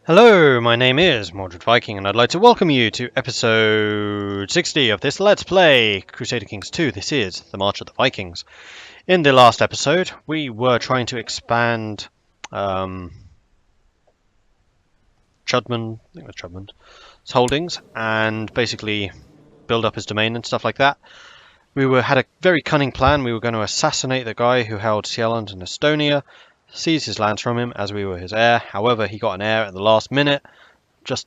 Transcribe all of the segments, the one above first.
Hello, my name is Mordred Viking, and I'd like to welcome you to episode 60 of this Let's Play Crusader Kings II. This is the March of the Vikings. In the last episode, we were trying to expand Chudman, I think it was Chudman's holdings, and basically build up his domain and stuff like that. We had a very cunning plan. We were going to assassinate the guy who held Sealand and Estonia, seize his lands from him as we were his heir. However, he got an heir at the last minute, just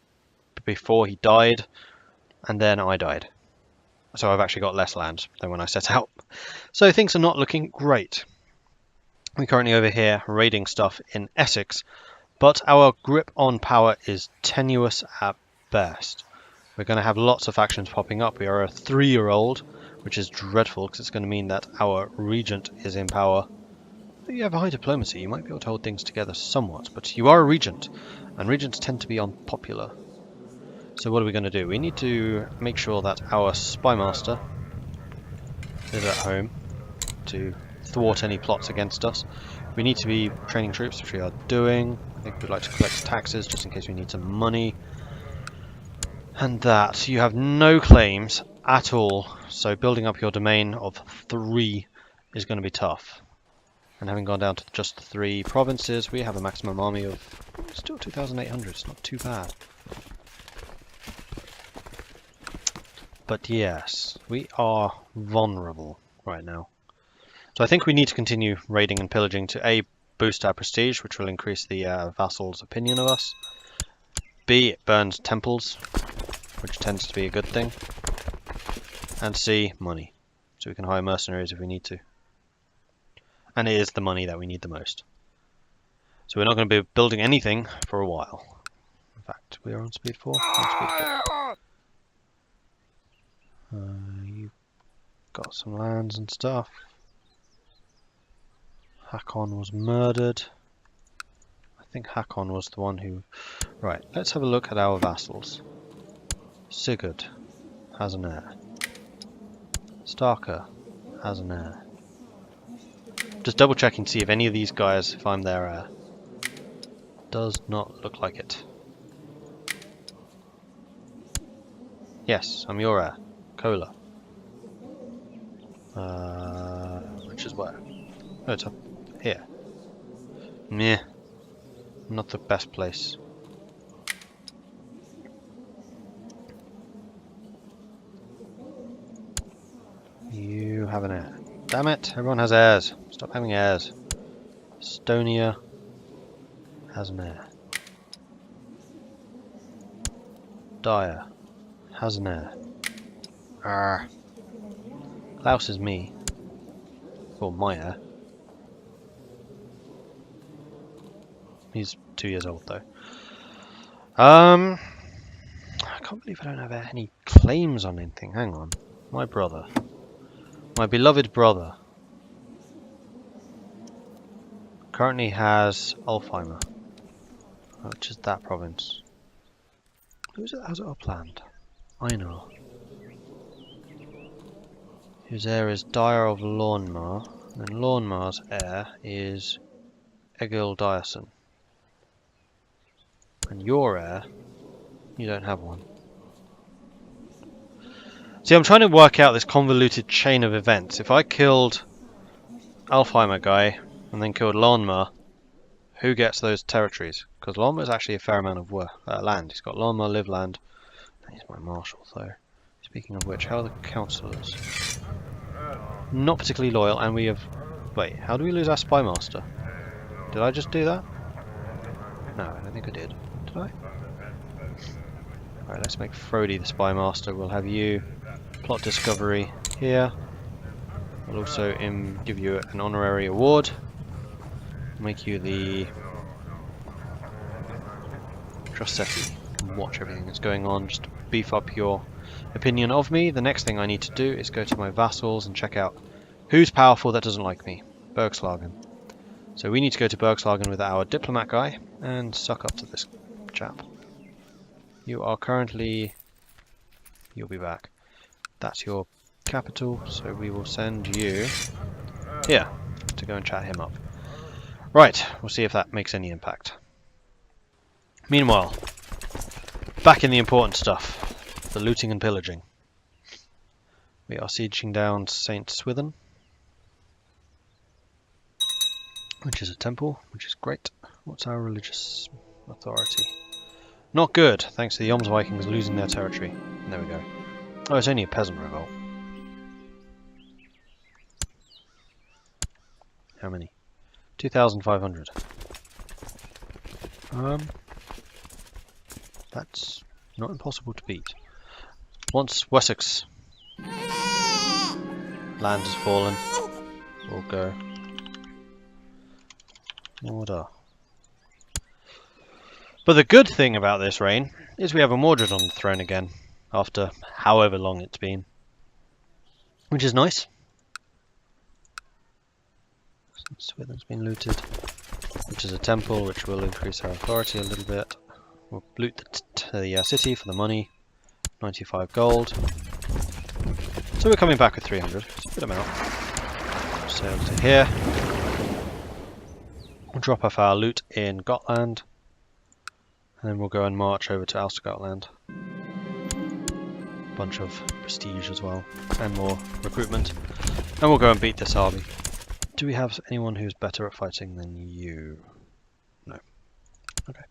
before he died, and then I died. So I've actually got less land than when I set out. So things are not looking great. We're currently over here raiding stuff in Essex, but our grip on power is tenuous at best. We're going to have lots of factions popping up. We are a 3-year-old, which is dreadful because it's going to mean that our regent is in power. You have a high diplomacy, you might be able to hold things together somewhat, but you are a regent, and regents tend to be unpopular. So what are we going to do? We need to make sure that our spymaster is at home to thwart any plots against us. We need to be training troops, which we are doing. I think we'd like to collect taxes just in case we need some money. And that, you have no claims at all, so building up your domain of 3 is going to be tough. And having gone down to just 3 provinces, we have a maximum army of still 2,800. It's not too bad. But yes, we are vulnerable right now. So I think we need to continue raiding and pillaging to A, boost our prestige, which will increase the vassal's opinion of us. B, it burns temples, which tends to be a good thing. And C, money. So we can hire mercenaries if we need to. And it is the money that we need the most. So we're not going to be building anything for a while. In fact, we are on speed 4. You've got some lands and stuff. Hakon was murdered. I think Hakon was the one who... Right, let's have a look at our vassals. Sigurd has an heir. Starker has an heir. Just double checking to see if any of these guys, if I'm their heir. Does not look like it. Yes, I'm your heir. Kola. Which is where? Oh, it's up here. Meh. Not the best place. You have an heir. Damn it, everyone has heirs. Stop having heirs. Estonia has an heir. Dyer has an heir. Arrgh. Klaus is me. Or my heir. He's 2 years old though. I can't believe I don't have any claims on anything. Hang on. My brother. My beloved brother currently has Alfheimer, which is that province. Who's it has it upland? I know. His heir is Dyer of Lawnmar, and Lawnmar's heir is Egil Dyerson. And your heir, you don't have one. See, I'm trying to work out this convoluted chain of events. If I killed Alfheimer guy and then killed Lawnmar, who gets those territories? Because Lawnmar is actually a fair amount of land. He's got Lawnmar, Liveland. He's my marshal, though. Speaking of which, how are the councillors? Not particularly loyal, and we have... Wait, how do we lose our spymaster? Did I just do that? No, I don't think I did. Did I? Alright, let's make Frody the spymaster. We'll have you... Plot discovery here. We'll also give you an honorary award. Make you the Trussetti. Watch everything that's going on. Just beef up your opinion of me. The next thing I need to do is go to my vassals and check out who's powerful that doesn't like me. Bergslagen. So we need to go to Bergslagen with our diplomat guy and suck up to this chap. You are currently... You'll be back. That's your capital, so we will send you here to go and chat him up. Right, we'll see if that makes any impact. Meanwhile, back in the important stuff, the looting and pillaging. We are sieging down St. Swithin, which is a temple, which is great. What's our religious authority? Not good, thanks to the Vikings losing their territory. There we go. Oh, it's only a peasant revolt. How many? 2,500. That's not impossible to beat. Once Wessex land has fallen, we'll go. Order. But the good thing about this reign is we have a Mordred on the throne again, after however long it's been. Which is nice. Swithin's been looted, which is a temple, which will increase our authority a little bit. We'll loot the city for the money, 95 gold. So we're coming back with 300, it's a good amount. Sail to here. We'll drop off our loot in Gotland, and then we'll go and march over to Ulster-Gotland. Bunch of prestige as well, and more recruitment. And we'll go and beat this army. Do we have anyone who's better at fighting than you? No. Okay.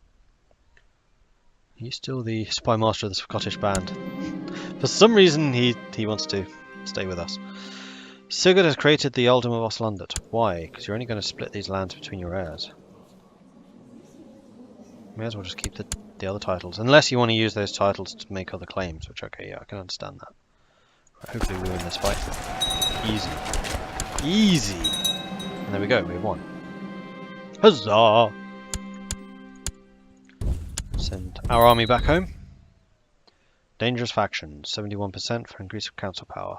He's still the spy master of the Scottish band. For some reason he wants to stay with us. Sigurd has created the Earldom of Oslandet. Why? Because you're only going to split these lands between your heirs. May as well just keep the other titles. Unless you want to use those titles to make other claims, which, okay, yeah, I can understand that. Right, hopefully we win this fight. Easy. Easy! And there we go, we won. Huzzah! Send our army back home. Dangerous factions, 71% for increase of council power.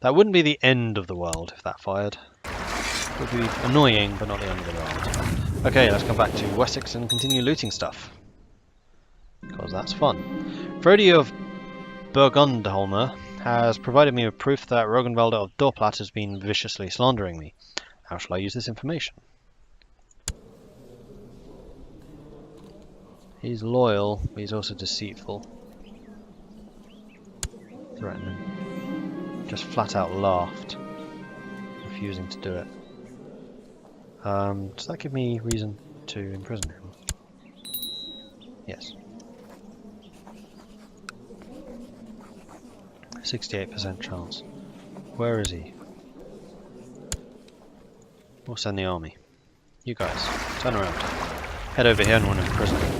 That wouldn't be the end of the world if that fired. It would be annoying, but not the end of the world. Okay, let's come back to Wessex and continue looting stuff. Because that's fun. Frodi of Burgundholmer has provided me with proof that Rogenwalder of Dorplat has been viciously slandering me. How shall I use this information? He's loyal, but he's also deceitful. Threatening. Just flat out laughed. Refusing to do it. Does that give me reason to imprison him? Yes. 68% chance. Where is he? We'll send the army. You guys, turn around. Head over here and want to imprison him.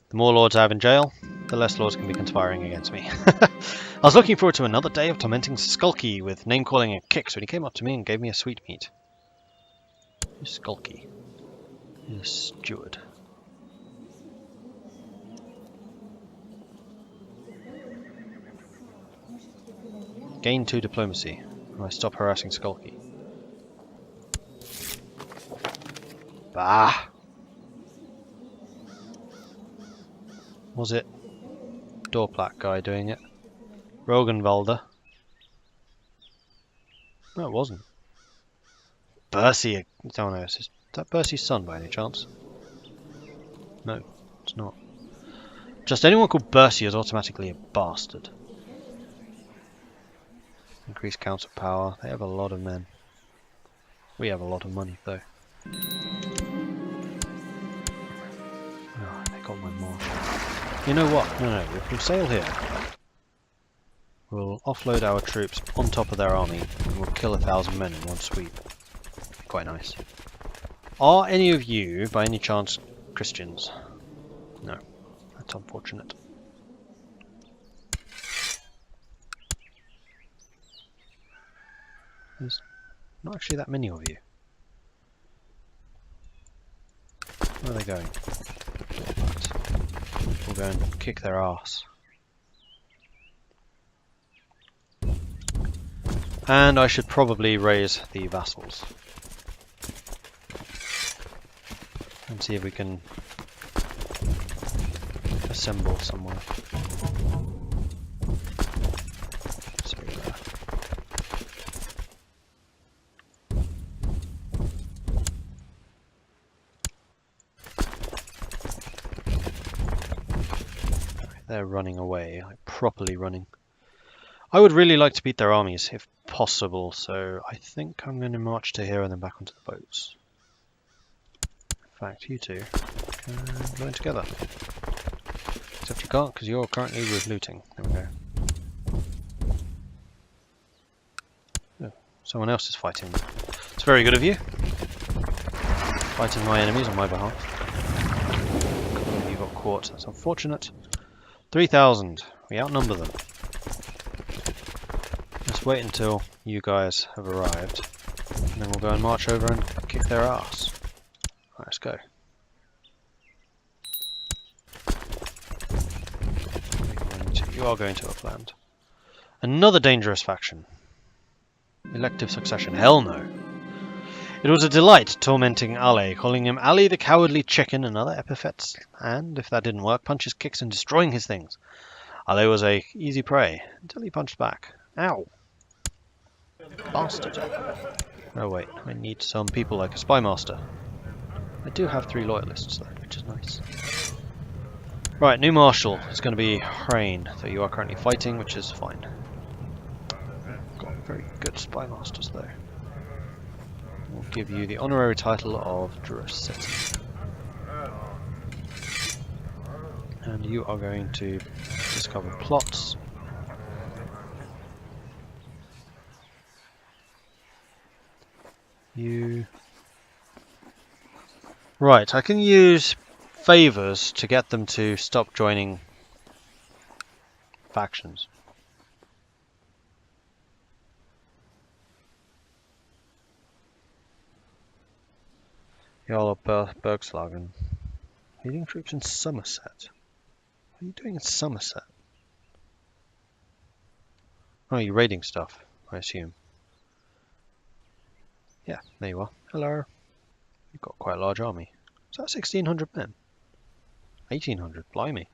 The more lords I have in jail, the less lords can be conspiring against me. I was looking forward to another day of tormenting Skulky with name-calling and kicks when he came up to me and gave me a sweetmeat. Who's Skulky? He's a steward. Gain 2 diplomacy. I stop harassing Skulky. Bah! Was it Dorplat guy doing it? Rogenwalder? No, it wasn't. Bercy. Oh no, is that Bercy's son by any chance? No, it's not. Just anyone called Bercy is automatically a bastard. Increased council power. They have a lot of men. We have a lot of money though. Oh, they got my marshal. You know what? No, if we'll sail here, we'll offload our troops on top of their army and we'll kill 1,000 men in one sweep. Quite nice. Are any of you, by any chance, Christians? No. That's unfortunate. There's not actually that many of you. Where are they going? We'll go and kick their ass. And I should probably raise the vassals. And see if we can assemble somewhere. So, they're running away, like properly running. I would really like to beat their armies if possible, so I think I'm going to march to here and then back onto the boats. In fact, you two can join together. Except you can't because you're currently looting. There we go. Oh, someone else is fighting. It's very good of you. Fighting my enemies on my behalf. You got caught. That's unfortunate. 3,000. We outnumber them. Let's wait until you guys have arrived, and then we'll go and march over and kick their ass. Right, let's go. You are going to upland. Another dangerous faction. Elective succession. Hell no. It was a delight tormenting Ale, calling him Ali the cowardly chicken and other epithets, and if that didn't work, punches, kicks and destroying his things. Ale was a easy prey until he punched back. Ow. Bastard. Oh wait, I need some people like a spy master. I do have 3 loyalists though, which is nice. Right, new marshal is going to be Hrain, though you are currently fighting, which is fine. Got very good spy masters though. We'll give you the honorary title of Druseti. And you are going to discover plots. Right, I can use favors to get them to stop joining factions. Jarl of Bergslagen. Leading troops in Somerset. What are you doing in Somerset? Oh, you're raiding stuff, I assume. Yeah, there you are. Hello. You've got quite a large army. Is that 1,600 men? 1,800, blimey.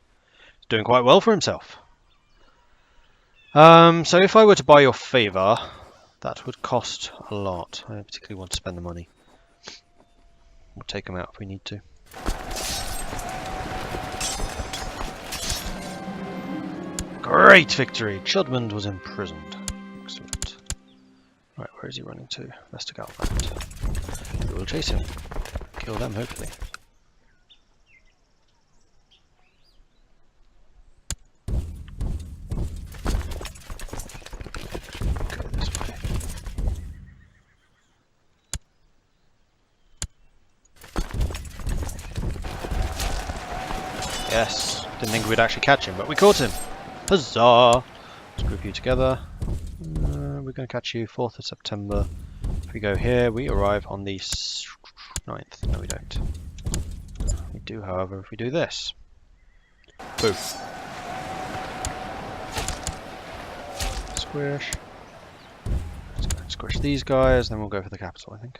He's doing quite well for himself. So if I were to buy your favour, that would cost a lot. I don't particularly want to spend the money. We'll take them out if we need to. Great victory! Chudmund was imprisoned. Excellent. Right, where is he running to? Vestergalland. We will chase him. Kill them, hopefully. Go this way. Yes, didn't think we'd actually catch him, but we caught him. Huzzah! Let's group you together. We're going to catch you 4th of September. If we go here, we arrive on the 9th. No, we don't. We do, however, if we do this. Boom. Squish. Let's go and squish these guys, then we'll go for the capital, I think.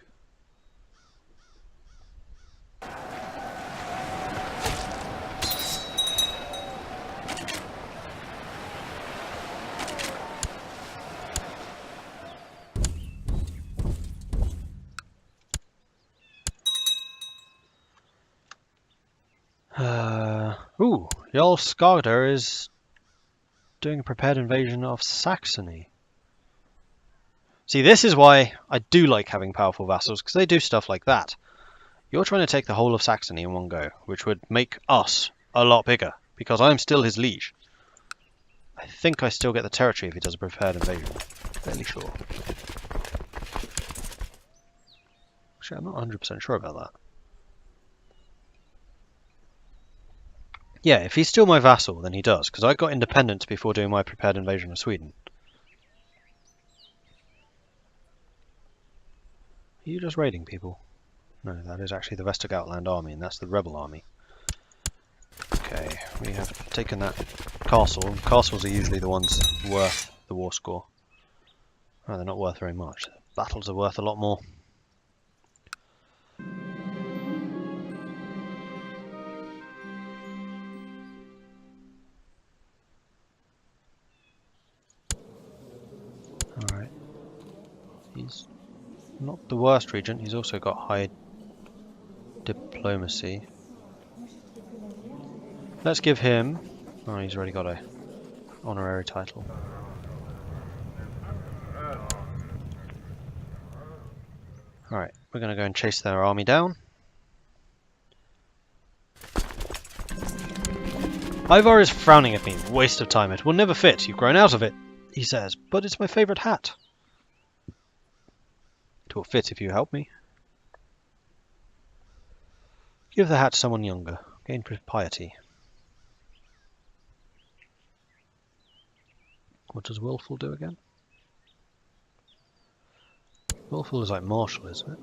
Ooh, Jarl Skarder is doing a prepared invasion of Saxony. See, this is why I do like having powerful vassals, because they do stuff like that. You're trying to take the whole of Saxony in one go, which would make us a lot bigger, because I'm still his liege. I think I still get the territory if he does a prepared invasion. Fairly sure. Actually, I'm not 100% sure about that. Yeah, if he's still my vassal, then he does, because I got independent before doing my prepared invasion of Sweden. Are you just raiding people? No, that is actually the Vestergalland army, and that's the rebel army. Okay, we have taken that castle. Castles are usually the ones worth the war score. Oh, they're not worth very much. Battles are worth a lot more. Alright. He's not the worst regent, he's also got high diplomacy. Let's give him Oh, he's already got a honorary title. Alright, we're going to go and chase their army down. Ivar is frowning at me. Waste of time. It will never fit. You've grown out of it, he says. But it's my favourite hat. It will fit if you help me. Give the hat to someone younger. Gain piety. What does Willful do again? Willful is like martial, isn't it?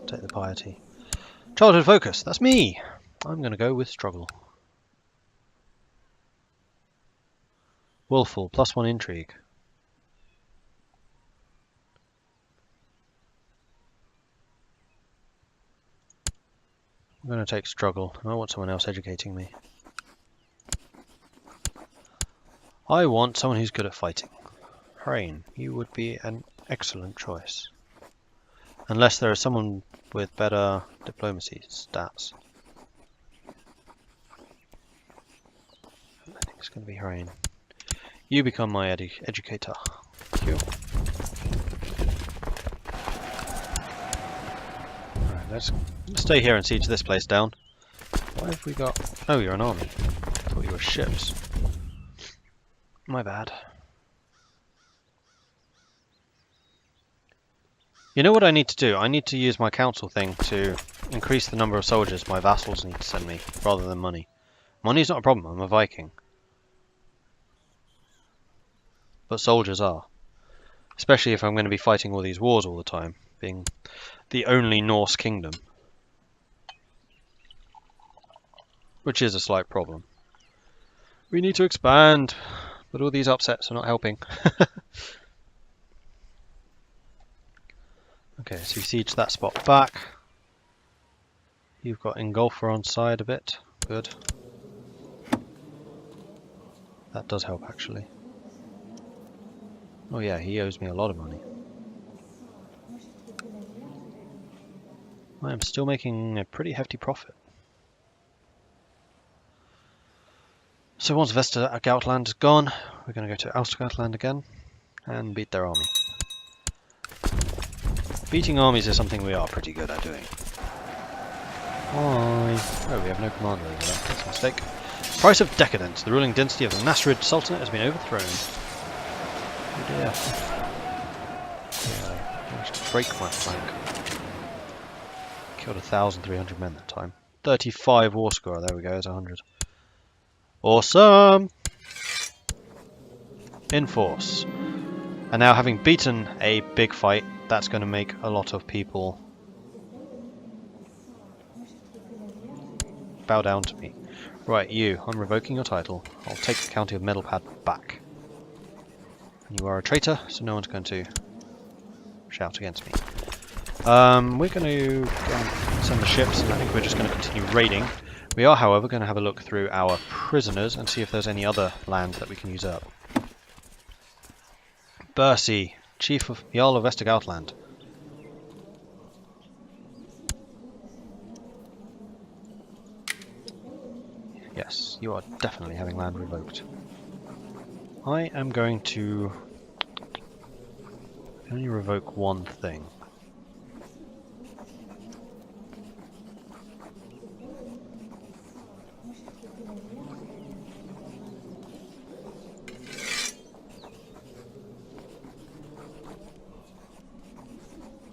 Take the piety. Childhood focus. That's me. I'm going to go with struggle. Willful. +1 intrigue. I'm going to take struggle. I want someone else educating me. I want someone who's good at fighting. Hrain, you would be an excellent choice. Unless there is someone with better diplomacy stats. I think it's going to be Hrain. You become my educator. Thank you. Alright, let's stay here and siege this place down. Why have we got... Oh, you're an army. I thought you were ships. My bad. You know what I need to do? I need to use my council thing to increase the number of soldiers my vassals need to send me, rather than money. Money's not a problem, I'm a Viking. But soldiers are. Especially if I'm going to be fighting all these wars all the time, being the only Norse kingdom. Which is a slight problem. We need to expand, but all these upsets are not helping. Okay, so we siege that spot back. You've got Ingolfer on side a bit. Good. That does help, actually. Oh yeah, he owes me a lot of money. I am still making a pretty hefty profit. So once Vestergautland is gone, we're going to go to Austergautland again and beat their army. Beating armies is something we are pretty good at doing. Why? Oh, we have no commander over that. That's a mistake. Price of decadence. The ruling dynasty of the Nasrid Sultanate has been overthrown. Oh dear. Yeah, I managed to break my flank. Killed 1,300 men that time. 35 war score. There we go. It's 100. Awesome! In force. And now, having beaten a big fight, that's going to make a lot of people bow down to me. Right, you. I'm revoking your title. I'll take the county of Medelpad back. You are a traitor, so no one's going to shout against me. We're going to go and send the ships, and I think we're just going to continue raiding. We are, however, going to have a look through our prisoners and see if there's any other land that we can use up. Bersi, Chief of Jarl of Vestergautland. Yes, you are definitely having land revoked. I am going to only revoke one thing.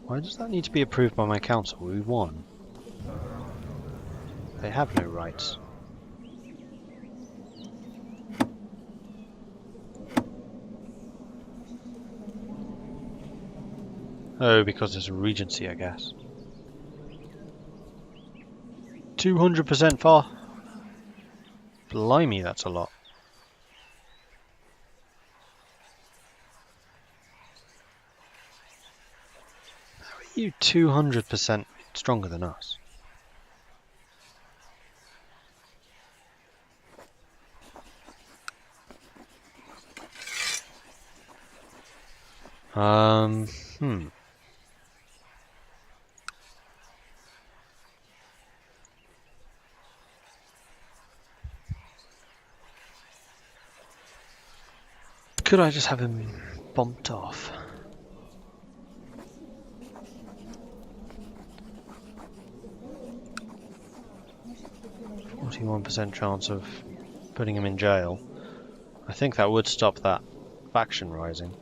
Why does that need to be approved by my council? We won. They have no rights. Oh, because there's a regency, I guess. 200% far. Blimey, that's a lot. How are you 200% stronger than us? Could I just have him bumped off? %, chance of putting him in jail. I think that would stop that faction rising.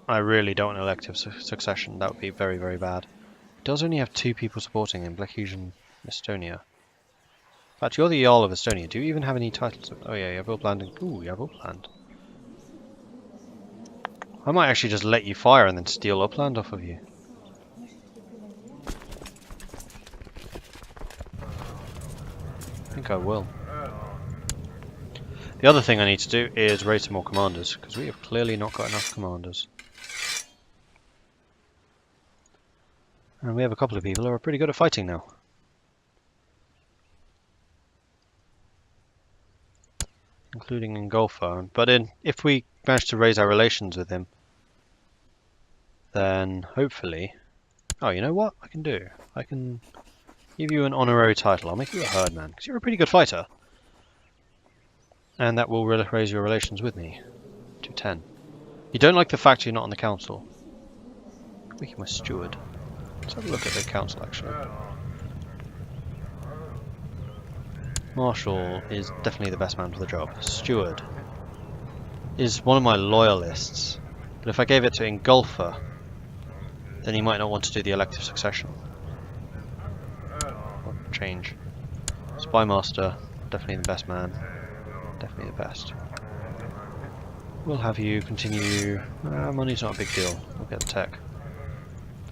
I really don't want elective succession. That would be very, very bad. It does only have 2 people supporting him, Blackhesian and Estonia. In fact, you're the Jarl of Estonia. Do you even have any titles? Oh yeah, you have Upland and... Ooh, you have Upland. I might actually just let you fire and then steal Upland off of you. I think I will. The other thing I need to do is raise some more commanders, because we have clearly not got enough commanders. And we have a couple of people who are pretty good at fighting now. Including Ingolfa. But if we manage to raise our relations with him, then hopefully... Oh, you know what I can do? I can give you an honorary title. I'll make you a herdman, because you're a pretty good fighter. And that will raise your relations with me to 10. You don't like the fact you're not on the council. Make him a steward. Let's have a look at the council, actually. Marshal is definitely the best man for the job. Steward is one of my loyalists. But if I gave it to Ingolfa, then he might not want to do the elective succession. Or change. Spymaster, definitely the best man. Definitely the best. We'll have you continue... money's not a big deal. We'll get the tech.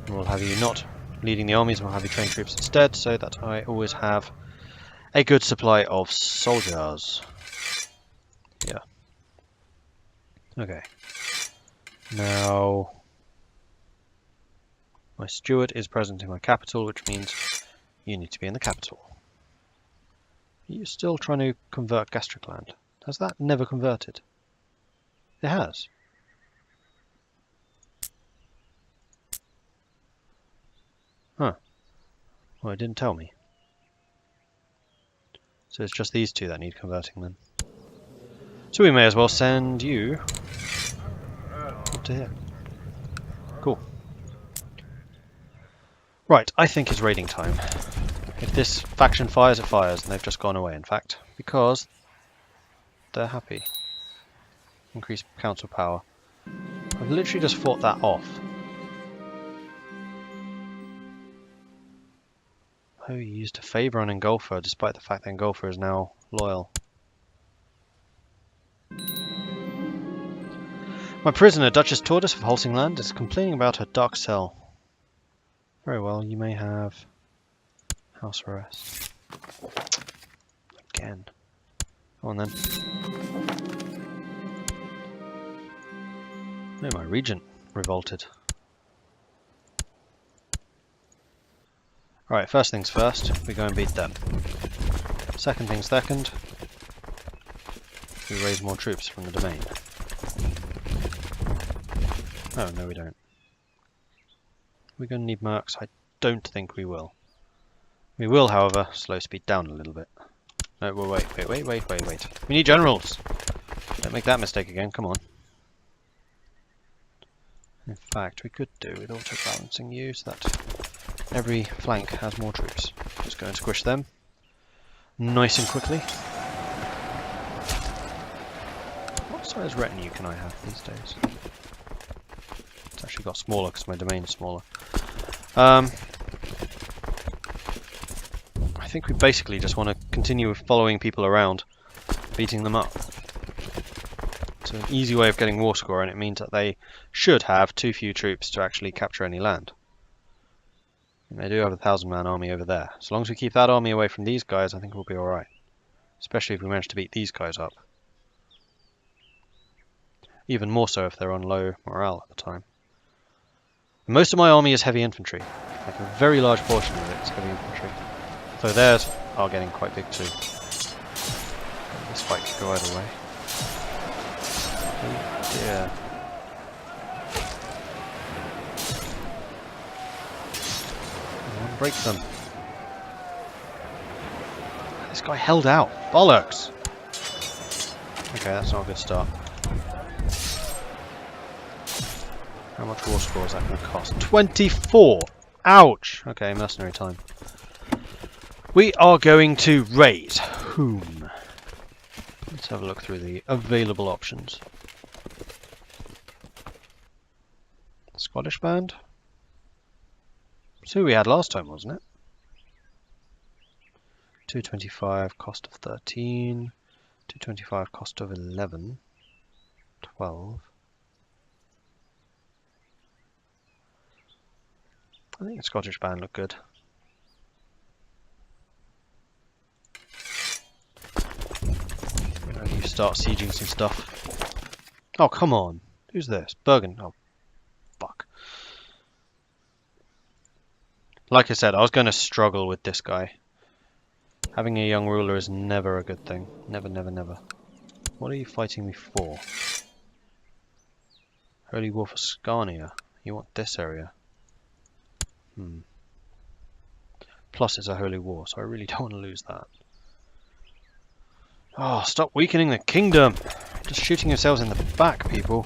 And we'll have you not leading the armies, we'll have you train troops instead, so that I always have a good supply of soldiers. Yeah. Okay. Now... my steward is present in my capital, which means you need to be in the capital. Are you still trying to convert Gastricland? Has that never converted? It has. Huh. Well, it didn't tell me. So it's just these 2 that need converting then. So we may as well send you up to here. Cool. Right, I think it's raiding time. If this faction fires, it fires, and they've just gone away, in fact, because they're happy. Increase council power. I've literally just fought that off. Oh, you used a favour on Ingolfa, despite the fact that Ingolfa is now loyal. My prisoner, Duchess Tortoise of Holsingland, is complaining about her dark cell. Very well, you may have house arrest. Again. Go on then. Oh, my regent revolted. Right, first things first, we go and beat them. Second things second, we raise more troops from the domain. Oh, no we don't. We're going to need mercs? I don't think we will. We will, however, slow speed down a little bit. No, well, wait. We need generals! Don't make that mistake again, come on. In fact, we could do with auto-balancing you so that every flank has more troops. Just go and squish them. Nice and quickly. What size retinue can I have these days? It's actually got smaller because my domain is smaller. I think we basically just want to continue following people around, beating them up. It's an easy way of getting war score, and it means that they should have too few troops to actually capture any land. And they do have a 1,000-man army over there. As long as we keep that army away from these guys, I think we'll be alright. Especially if we manage to beat these guys up. Even more so if they're on low morale at the time. Most of my army is heavy infantry. Like a very large portion of it is heavy infantry. So theirs are getting quite big too. This fight could go either way. Oh dear. Come on, break them. This guy held out. Bollocks! Okay, that's not a good start. How much war score is that going to cost? 24! Ouch! Okay, mercenary time. We are going to raise whom? Let's have a look through the available options. Scottish band? It's who we had last time, wasn't it? 225, cost of 13. 225, cost of 11. 12. I think the Scottish band look good. You start sieging some stuff. Oh, come on. Who's this? Bergen. Oh, fuck. Like I said, I was going to struggle with this guy. Having a young ruler is never a good thing. Never, never, never. What are you fighting me for? Holy War for Scania. You want this area. Plus it's a holy war, so I really don't want to lose that. Oh, stop weakening the kingdom! Just shooting yourselves in the back, people.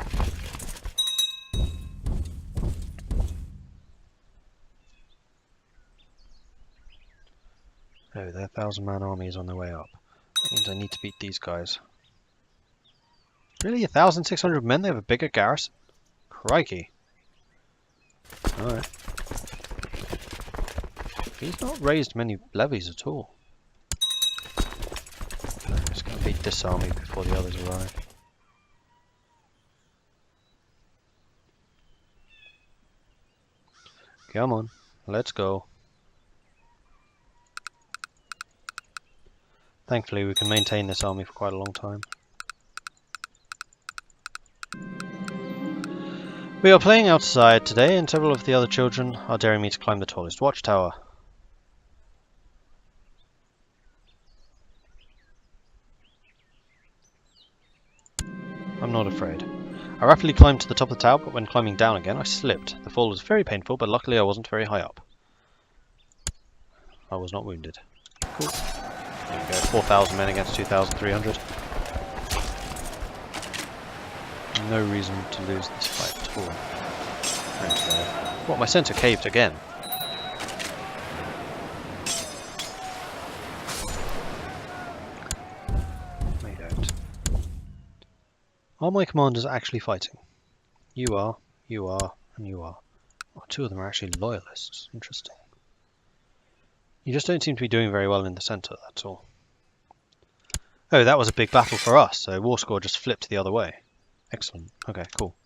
Oh, their 1,000-man army is on their way up. That means I need to beat these guys. Really? 1,600 men? They have a bigger garrison? Crikey. Alright. He's not raised many levies at all. I'm just going to beat this army before the others arrive. Come on, let's go. Thankfully we can maintain this army for quite a long time. We are playing outside today and several of the other children are daring me to climb the tallest watchtower. I'm not afraid. I rapidly climbed to the top of the tower, but when climbing down again I slipped. The fall was very painful, but luckily I wasn't very high up. I was not wounded. Cool. There we go, 4,000 men against 2,300. No reason to lose this fight at all. And, what, my centre caved again? They don't. Are my commanders actually fighting? You are, and you are. Oh, two of them are actually loyalists. Interesting. You just don't seem to be doing very well in the centre, that's all. Oh, that was a big battle for us, so war score just flipped the other way. Excellent. Okay, cool.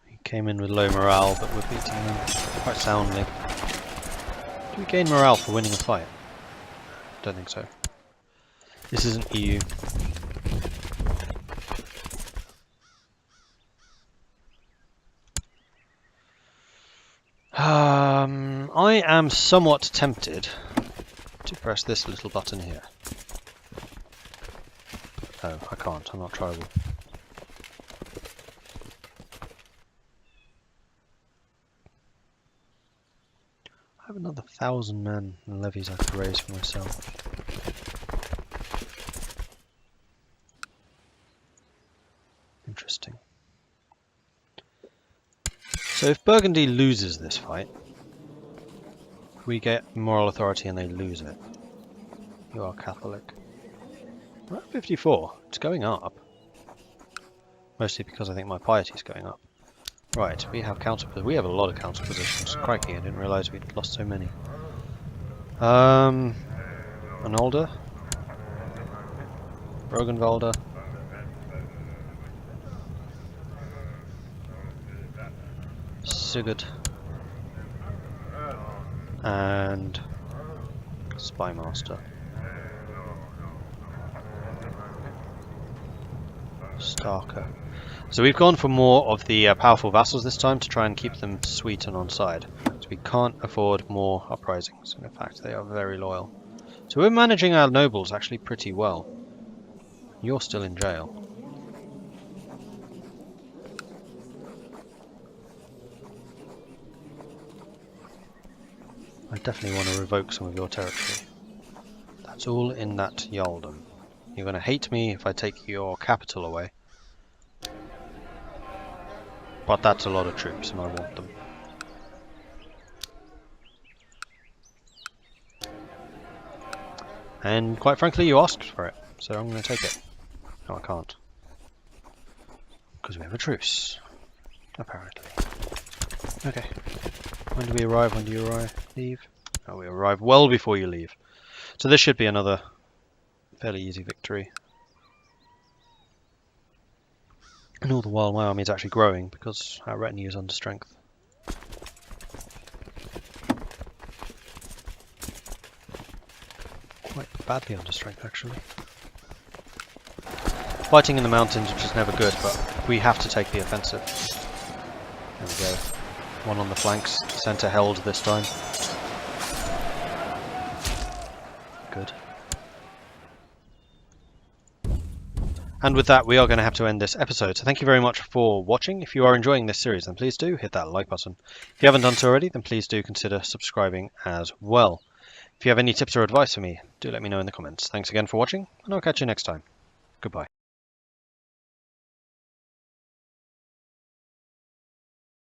We came in with low morale, but we're beating them quite soundly. Do we gain morale for winning a fight? Don't think so. This isn't EU. I am somewhat tempted to press this little button here. Oh, I can't. I'm not tribal. I have another 1,000 men and levies I could raise for myself. Interesting. So if Burgundy loses this fight, we get moral authority and they lose it. You are Catholic. We're at 54. It's going up. Mostly because I think my piety is going up. Right, we have we have a lot of counter positions. Crikey, I didn't realise we'd lost so many. Anolda, Rogenwalder, Sigurd, and Spymaster. Starker. So we've gone for more of the powerful vassals this time to try and keep them sweet and on side. So we can't afford more uprisings, and in fact they are very loyal. So we're managing our nobles actually pretty well. You're still in jail. I definitely want to revoke some of your territory. That's all in that Jarldom. You're going to hate me if I take your capital away. But that's a lot of troops and I want them. And quite frankly, you asked for it, so I'm going to take it. No, I can't. Because we have a truce. Apparently. Okay. When do we arrive? When do you arrive? Leave? Oh, we arrive well before you leave. So this should be another fairly easy victory. And all the while my army is actually growing because our retinue is under strength. Quite badly under strength actually. Fighting in the mountains, which is never good, but we have to take the offensive. There we go. One on the flanks, centre held this time. Good. And with that, we are going to have to end this episode. So thank you very much for watching. If you are enjoying this series, then please do hit that like button. If you haven't done so already, then please do consider subscribing as well. If you have any tips or advice for me, do let me know in the comments. Thanks again for watching, and I'll catch you next time. Goodbye.